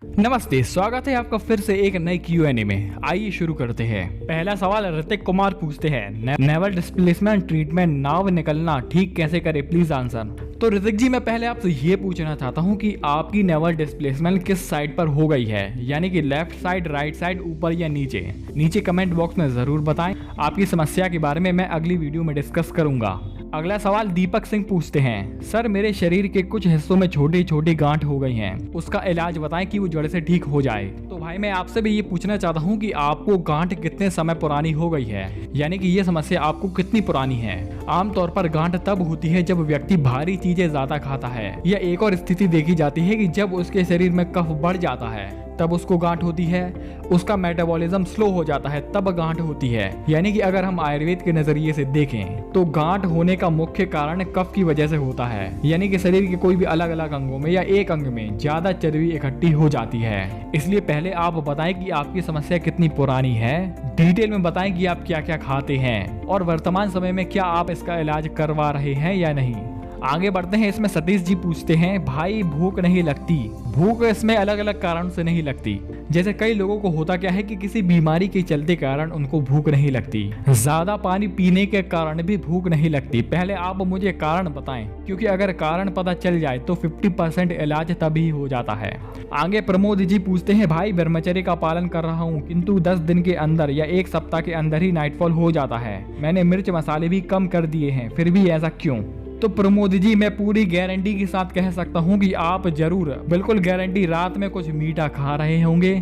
नमस्ते, स्वागत है आपका फिर से एक नई Q&A में। आइए शुरू करते हैं। पहला सवाल ऋतिक कुमार पूछते हैं, नेवल डिस्प्लेसमेंट ट्रीटमेंट नाव निकलना ठीक कैसे करे, प्लीज आंसर। तो ऋतिक जी, मैं पहले आपसे ये पूछना चाहता हूँ कि आपकी नेवल डिस्प्लेसमेंट किस साइड पर हो गई है, यानी कि लेफ्ट साइड, राइट साइड, ऊपर या नीचे। नीचे कमेंट बॉक्स में जरूर बताएं। आपकी समस्या के बारे में मैं अगली वीडियो में डिस्कस करूंगा। अगला सवाल दीपक सिंह पूछते हैं, सर मेरे शरीर के कुछ हिस्सों में छोटी छोटी गांठ हो गई हैं, उसका इलाज बताएं कि वो जड़ से ठीक हो जाए। तो भाई मैं आपसे भी ये पूछना चाहता हूँ कि आपको गांठ कितने समय पुरानी हो गई है, यानी कि ये समस्या आपको कितनी पुरानी है। आमतौर पर गांठ तब होती है जब व्यक्ति भारी चीजें ज्यादा खाता है, या एक और स्थिति देखी जाती है कि जब उसके शरीर में कफ बढ़ जाता है तब उसको गांठ होती है। उसका मेटाबॉलिज्म स्लो हो जाता है तब गांठ होती है। यानी कि अगर हम आयुर्वेद के नजरिए से देखें तो गांठ होने का मुख्य कारण कफ की वजह से होता है, यानी कि शरीर के कोई भी अलग अलग अंगों में या एक अंग में ज्यादा चर्बी इकट्ठी हो जाती है। इसलिए पहले आप बताएं कि आपकी समस्या कितनी पुरानी है, डिटेल में बताएं कि आप क्या क्या खाते हैं और वर्तमान समय में क्या आप इसका इलाज करवा रहे हैं या नहीं। आगे बढ़ते हैं। इसमें सतीश जी पूछते हैं, भाई भूख नहीं लगती। भूख इसमें अलग अलग कारण से नहीं लगती। जैसे कई लोगों को होता क्या है कि किसी बीमारी के चलते कारण उनको भूख नहीं लगती, ज्यादा पानी पीने के कारण भी भूख नहीं लगती। पहले आप मुझे कारण बताएं, क्योंकि अगर कारण पता चल जाए तो 50% इलाज तभी हो जाता है। आगे प्रमोद जी पूछते हैं, भाई ब्रह्मचर्य का पालन कर रहा हूँ किंतु 10 दिन के अंदर या एक सप्ताह के अंदर ही नाइटफॉल हो जाता है। मैंने मिर्च मसाले भी कम कर दिए हैं, फिर भी ऐसा क्यों? तो प्रमोद जी, मैं पूरी गारंटी के साथ कह सकता हूं कि आप जरूर, बिल्कुल गारंटी, रात में कुछ मीठा खा रहे होंगे,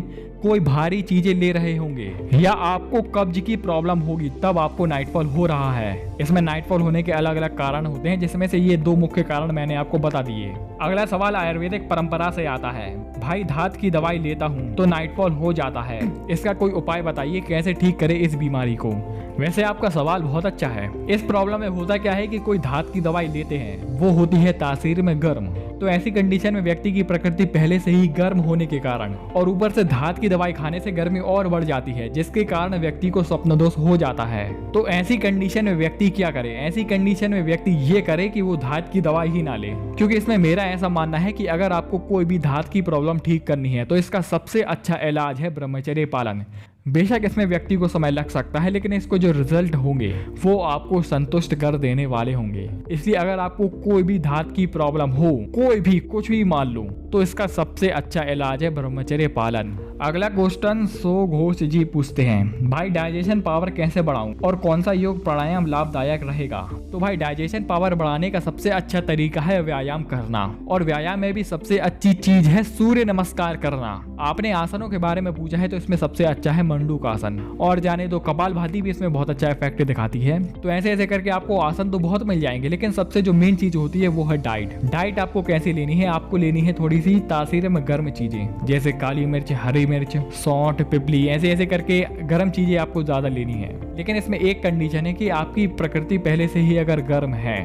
कोई भारी चीजें ले रहे होंगे, या आपको कब्ज की प्रॉब्लम होगी तब आपको नाइटफॉल हो रहा है। इसमें नाइटफॉल होने के अलग अलग कारण होते हैं, जिसमें से ये 2 मुख्य कारण मैंने आपको बता दिए। अगला सवाल आयुर्वेदिक परंपरा से आता है, भाई धात की दवाई लेता हूँ तो नाइटफॉल हो जाता है, इसका कोई उपाय बताइए, कैसे ठीक करे इस बीमारी को। वैसे आपका सवाल बहुत अच्छा है। इस प्रॉब्लम में होता क्या है कि कोई धात की दवाई लेते हैं, वो होती है तासीर में गर्म। तो ऐसी कंडीशन में व्यक्ति की प्रकृति पहले से ही गर्म होने के कारण और ऊपर से धात की दवाई खाने से गर्मी और बढ़ जाती है, जिसके कारण व्यक्ति को स्वप्न दोष हो जाता है। तो ऐसी कंडीशन में व्यक्ति क्या करे? ऐसी कंडीशन में व्यक्ति ये करे कि वो धात की दवाई ही ना ले, क्योंकि इसमें मेरा ऐसा मानना है कि अगर आपको कोई भी धात की प्रॉब्लम ठीक करनी है तो इसका सबसे अच्छा इलाज है ब्रह्मचर्य पालन। बेशक इसमें व्यक्ति को समय लग सकता है, लेकिन इसको जो रिजल्ट होंगे वो आपको संतुष्ट कर देने वाले होंगे। इसलिए अगर आपको कोई भी धात की प्रॉब्लम हो, कोई भी कुछ भी मान लो, तो इसका सबसे अच्छा इलाज है ब्रह्मचर्य पालन। अगला क्वेश्चन सो घोष जी पूछते हैं, भाई डाइजेशन पावर कैसे बढ़ाऊं और कौन सा योग प्राणायाम लाभदायक रहेगा? तो भाई डाइजेशन पावर बढ़ाने का सबसे अच्छा तरीका है व्यायाम करना, और व्यायाम में भी सबसे अच्छी चीज है सूर्य नमस्कार करना। आपने आसनों के बारे में पूछा है तो इसमें सबसे अच्छा है मंडूकासन, और जाने दो कपालभाति भी इसमें बहुत अच्छा इफेक्ट दिखाती है। तो ऐसे ऐसे करके आपको आसन तो बहुत मिल जाएंगे, लेकिन सबसे जो मेन चीज होती है वो है डाइट। डाइट आपको कैसे लेनी है? आपको लेनी है थोड़ी सी तासीर में गर्म चीजें, जैसे काली मिर्च, हरी मिर्च, सौंठ, पिपली, ऐसे ऐसे करके गर्म चीजें आपको ज्यादा लेनी है। लेकिन इसमें एक कंडीशन है कि आपकी प्रकृति पहले से ही अगर गर्म है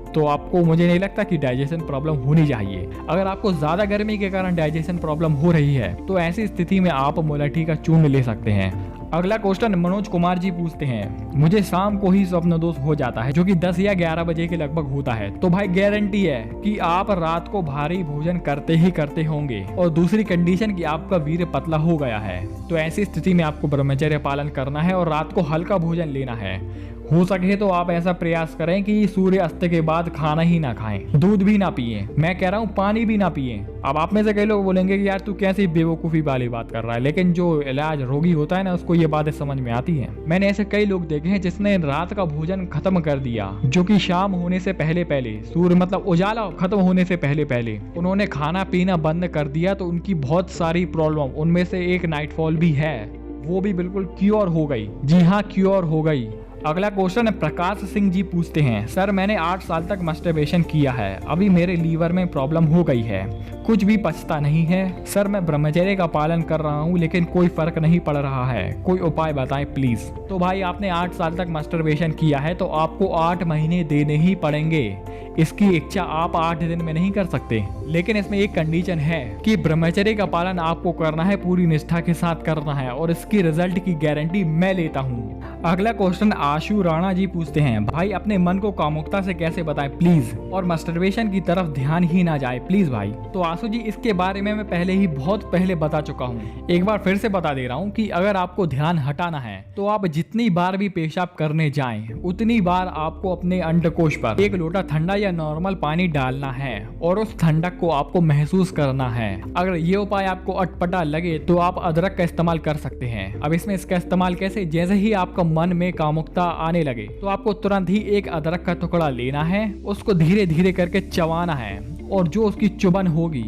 तो आपको, मुझे नहीं लगता कि डाइजेशन प्रॉब्लम होनी चाहिए। अगर आपको ज्यादा गर्मी के कारण डाइजेशन प्रॉब्लम हो रही है तो ऐसी स्थिति में आप मुलट्ठी का चूर्ण ले सकते हैं। अगला क्वेश्चन मनोज कुमार जी पूछते हैं, मुझे शाम को ही स्वप्न दोष हो जाता है, जो कि 10 या 11 बजे के लगभग होता है। तो भाई गारंटी है कि आप रात को भारी भोजन करते ही करते होंगे, और दूसरी कंडीशन कि आपका वीर्य पतला हो गया है। तो ऐसी स्थिति में आपको ब्रह्मचर्य पालन करना है और रात को हल्का भोजन लेना है। हो सके तो आप ऐसा प्रयास करें कि सूर्य अस्त के बाद खाना ही ना खाएं, दूध भी ना पिए, मैं कह रहा हूँ पानी भी ना पिए। अब आप में से कई लोग बोलेंगे कि यार तू कैसी बेवकूफ़ी वाली बात कर रहा है, लेकिन जो इलाज रोगी होता है ना उसको ये बातें समझ में आती है। मैंने ऐसे कई लोग देखे हैं जिसने रात का भोजन खत्म कर दिया, जो कि शाम होने से पहले पहले, सूर्य मतलब उजाला खत्म होने से पहले पहले उन्होंने खाना पीना बंद कर दिया, तो उनकी बहुत सारी प्रॉब्लम, उनमें से एक नाइटफॉल भी है, वो भी बिल्कुल क्योर हो गई। जी हाँ, क्योर हो गई। अगला क्वेश्चन है प्रकाश सिंह जी पूछते हैं, सर मैंने 8 साल तक मस्टरबेशन किया है, अभी मेरे लीवर में प्रॉब्लम हो गई है, कुछ भी पछता नहीं है। सर मैं ब्रह्मचर्य का पालन कर रहा हूँ लेकिन कोई फर्क नहीं पड़ रहा है, कोई उपाय बताएं प्लीज। तो भाई आपने 8 साल तक मस्टरबेशन किया है तो आपको 8 महीने देने ही पड़ेंगे। इसकी इच्छा आप 8 दिन में नहीं कर सकते, लेकिन इसमें एक कंडीशन है कि ब्रह्मचर्य का पालन आपको करना है, पूरी निष्ठा के साथ करना है, और इसकी रिजल्ट की गारंटी मैं लेता हूँ। अगला क्वेश्चन आशु राणा जी पूछते हैं, भाई अपने मन को कामुकता से कैसे बताएं प्लीज, और मस्टरबेशन की तरफ ध्यान ही ना जाए प्लीज भाई। तो आशु जी इसके बारे में मैं पहले ही बहुत पहले बता चुका हूँ, एक बार फिर से बता दे रहा हूँ कि अगर आपको ध्यान हटाना है तो आप जितनी बार भी पेशाब करने जाएं उतनी बार आपको अपने अंडकोश पर एक लोटा ठंडा या नॉर्मल पानी डालना है और उस ठंडक को आपको महसूस करना है। अगर ये उपाय आपको अटपटा लगे तो आप अदरक का इस्तेमाल कर सकते हैं। अब इसमें इसका इस्तेमाल कैसे, जैसे ही आपका मन में कामुकता आने लगे तो आपको तुरंत ही एक अदरक का टुकड़ा लेना है, उसको धीरे धीरे करके चबाना है और जो उसकी चुभन होगी,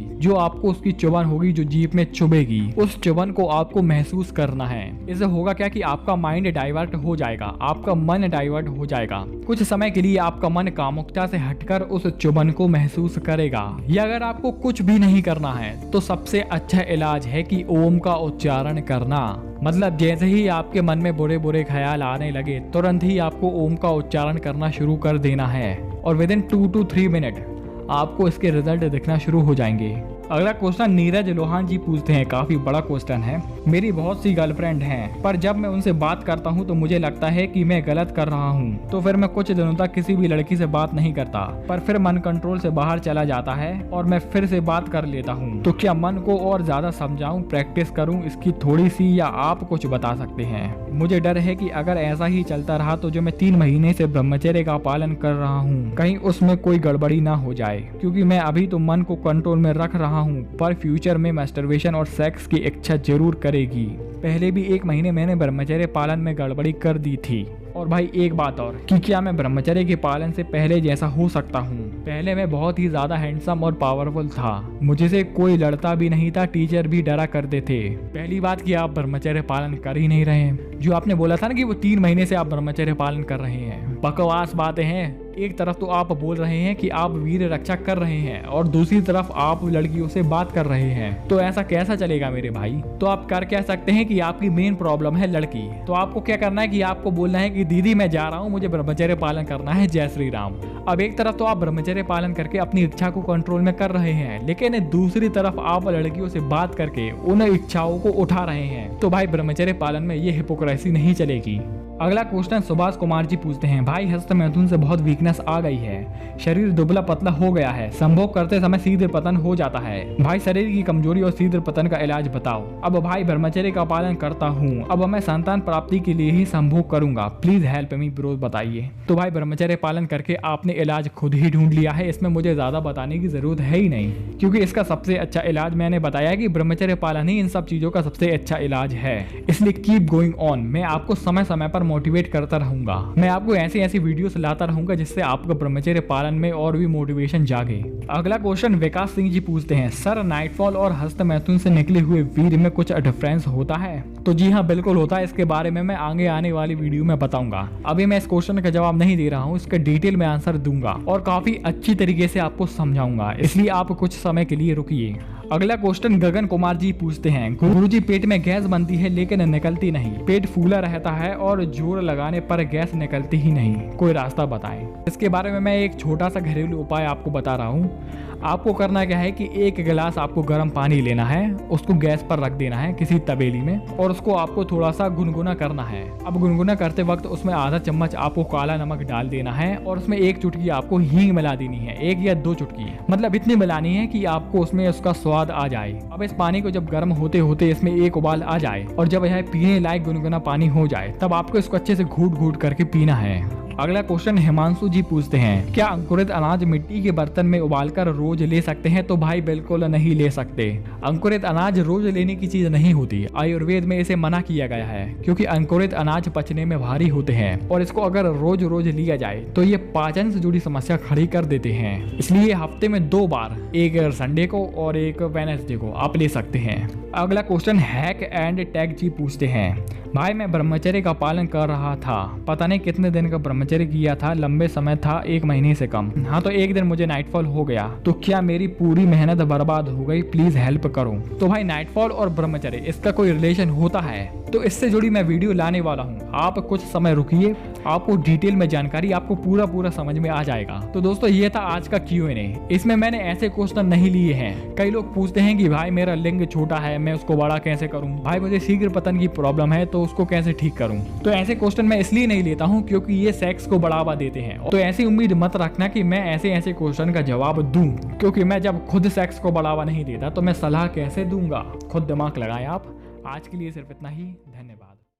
जो जीभ में चुभेगी, उस चुभन को आपको महसूस करना है। इससे होगा क्या कि आपका माइंड डाइवर्ट हो जाएगा, आपका मन डाइवर्ट हो जाएगा। कुछ समय के लिए आपका मन कामुकता से हटकर उस चुभन को महसूस करेगा। या अगर आपको कुछ भी नहीं करना है तो सबसे अच्छा इलाज है कि ओम का उच्चारण करना। मतलब जैसे ही आपके मन में बुरे बुरे ख्याल आने लगे तुरंत ही आपको ओम का उच्चारण करना शुरू कर देना है और विद इन 2 to 3 मिनट आपको इसके रिजल्ट दिखना शुरू हो जाएंगे। अगला क्वेश्चन नीरज लोहान जी पूछते हैं, काफी बड़ा क्वेश्चन है। मेरी बहुत सी गर्लफ्रेंड हैं, पर जब मैं उनसे बात करता हूं तो मुझे लगता है कि मैं गलत कर रहा हूं, तो फिर मैं कुछ दिनों तक किसी भी लड़की से बात नहीं करता, पर फिर मन कंट्रोल से बाहर चला जाता है और मैं फिर से बात कर लेता हूं। तो क्या मन को और ज्यादा समझाऊं, प्रैक्टिस करूं इसकी थोड़ी सी, या आप कुछ बता सकते हैं? मुझे डर है कि अगर ऐसा ही चलता रहा तो जो मैं 3 महीने से ब्रह्मचर्य का पालन कर रहा हूँ कहीं उसमें कोई गड़बड़ी ना हो जाए, क्योंकि मैं अभी तो मन को कंट्रोल में रख रहा हूँ पर फ्यूचर में मास्टरबेशन और सेक्स की इच्छा जरूर करेगी। पहले भी 1 महीने मैंने ब्रह्मचर्य पालन में गड़बड़ी कर दी थी। और भाई एक बात और कि क्या मैं ब्रह्मचर्य के पालन से पहले जैसा हो सकता हूँ? पहले मैं बहुत ही ज्यादा हैंडसम और पावरफुल था, मुझसे कोई लड़ता भी नहीं था, टीचर भी डरा करते थे। पहली बात कि आप ब्रह्मचर्य पालन कर ही नहीं रहे हैं। जो आपने बोला था ना कि वो 3 महीने से आप ब्रह्मचर्य पालन कर रहे हैं, बकवास बातें हैं। एक तरफ तो आप बोल रहे हैं कि आप वीर रक्षा कर रहे हैं और दूसरी तरफ आप लड़कियों से बात कर रहे हैं, तो ऐसा कैसा चलेगा मेरे भाई? तो आप कर क्या सकते हैं कि आपकी मेन प्रॉब्लम है लड़की, तो आपको क्या करना है कि आपको बोलना है कि दीदी मैं जा रहा हूँ, मुझे ब्रह्मचर्य पालन करना है, जय श्री राम। अब एक तरफ तो आप ब्रह्मचर्य पालन करके अपनी इच्छा को कंट्रोल में कर रहे हैं, लेकिन दूसरी तरफ आप लड़कियों से बात करके उन इच्छाओं को उठा रहे हैं, तो भाई ब्रह्मचर्य पालन में ये हिपोक्रेसी नहीं चलेगी। अगला क्वेश्चन सुभाष कुमार जी पूछते हैं, भाई हस्त मैथुन से बहुत वीकनेस आ गई है, शरीर दुबला पतला हो गया है, संभोग करते समय शीघ्र पतन हो जाता है, भाई शरीर की कमजोरी और शीघ्र पतन का इलाज बताओ। अब भाई ब्रह्मचर्य का पालन करता हूँ, अब मैं संतान प्राप्ति के लिए ही संभोग करूंगा, प्लीज हेल्प मी ब्रो, बताइए। तो भाई ब्रह्मचर्य पालन करके आपने इलाज खुद ही ढूंढ लिया है, इसमें मुझे ज्यादा बताने की जरूरत है ही नहीं, क्योंकि इसका सबसे अच्छा इलाज मैंने बताया कि ब्रह्मचर्य पालन ही इन सब चीजों का सबसे अच्छा इलाज है। इसलिए कीप गोइंग ऑन, मैं आपको समय समय पर मोटिवेट करता रहूंगा, मैं आपको ऐसी ऐसी वीडियोस लाता रहूंगा जिससे आपको ब्रह्मचर्य पालन में और भी मोटिवेशन जागे। अगला क्वेश्चन विकास सिंह जी पूछते हैं, सर नाइटफॉल और हस्त मैथुन से निकले हुए वीर में कुछ डिफरेंस होता है? तो जी हाँ बिल्कुल होता है, इसके बारे में मैं आगे आने वाली वीडियो में बताऊंगा। अभी मैं इस क्वेश्चन का जवाब नहीं दे रहा हूँ, इसका डिटेल में आंसर दूंगा और काफी अच्छी तरीके से आपको समझाऊंगा, इसलिए आप कुछ समय के लिए रुकिए। अगला क्वेश्चन गगन कुमार जी पूछते हैं, गुरुजी पेट में गैस बनती है लेकिन निकलती नहीं, पेट फूला रहता है और जोर लगाने पर गैस निकलती ही नहीं, कोई रास्ता बताएं। इसके बारे में मैं एक छोटा सा घरेलू उपाय आपको बता रहा हूँ। आपको करना क्या है कि 1 गिलास आपको गर्म पानी लेना है, उसको गैस पर रख देना है किसी तपेली में और उसको आपको थोड़ा सा गुनगुना करना है। अब गुनगुना करते वक्त उसमें आधा चम्मच आपको काला नमक डाल देना है और उसमें 1 चुटकी आपको हींग मिला देनी है, 1 या 2 चुटकी, मतलब इतनी मिलानी है कि आपको उसमें उसका स्वाद आ जाए। अब इस पानी को जब गर्म होते होते इसमें 1 उबाल आ जाए और जब यह पीने लायक गुनगुना पानी हो जाए तब आपको इसको अच्छे से घूट घूट करके पीना है। अगला क्वेश्चन हिमांशु जी पूछते हैं, क्या अंकुरित अनाज मिट्टी के बर्तन में उबालकर रोज ले सकते हैं? तो भाई बिल्कुल नहीं ले सकते। अंकुरित अनाज रोज लेने की चीज नहीं होती, आयुर्वेद में इसे मना किया गया है, क्योंकि अंकुरित अनाज पचने में भारी होते हैं और इसको अगर रोज रोज लिया जाए तो ये पाचन से जुड़ी समस्या खड़ी कर देते हैं। इसलिए हफ्ते में 2 बार, एक संडे को और एक वेडनेसडे को आप ले सकते हैं। अगला क्वेश्चन हैक एंड टैग जी पूछते हैं, भाई मैं ब्रह्मचर्य का पालन कर रहा था, पता नहीं कितने दिन का ब्रह्मचर्य किया था, लंबे समय था, 1 महीने से कम। हाँ तो एक दिन मुझे नाइटफॉल हो गया, तो क्या मेरी पूरी मेहनत बर्बाद हो गई? प्लीज हेल्प करो। तो भाई नाइटफॉल और ब्रह्मचर्य इसका कोई रिलेशन होता है? तो इससे जुड़ी मैं वीडियो लाने वाला हूँ, आप कुछ समय रुकिए, आपको डिटेल में जानकारी आपको पूरा समझ में आ जाएगा। तो दोस्तों ये था आज का Q&A। इसमें मैंने ऐसे क्वेश्चन नहीं लिए हैं। कई लोग पूछते हैं कि भाई मेरा लिंग छोटा है, मैं उसको बड़ा कैसे करूं, भाई मुझे शीघ्र पतन की प्रॉब्लम है तो उसको कैसे ठीक करूं। तो ऐसे क्वेश्चन मैं इसलिए नहीं लेता हूं क्योंकि ये सेक्स को बढ़ावा देते हैं। तो ऐसी उम्मीद मत रखना कि मैं ऐसे क्वेश्चन का जवाब दूं, क्योंकि मैं जब खुद सेक्स को बढ़ावा नहीं देता तो मैं सलाह कैसे दूंगा। खुद दिमाग लगाएं आप। आज के लिए सिर्फ इतना ही, धन्यवाद।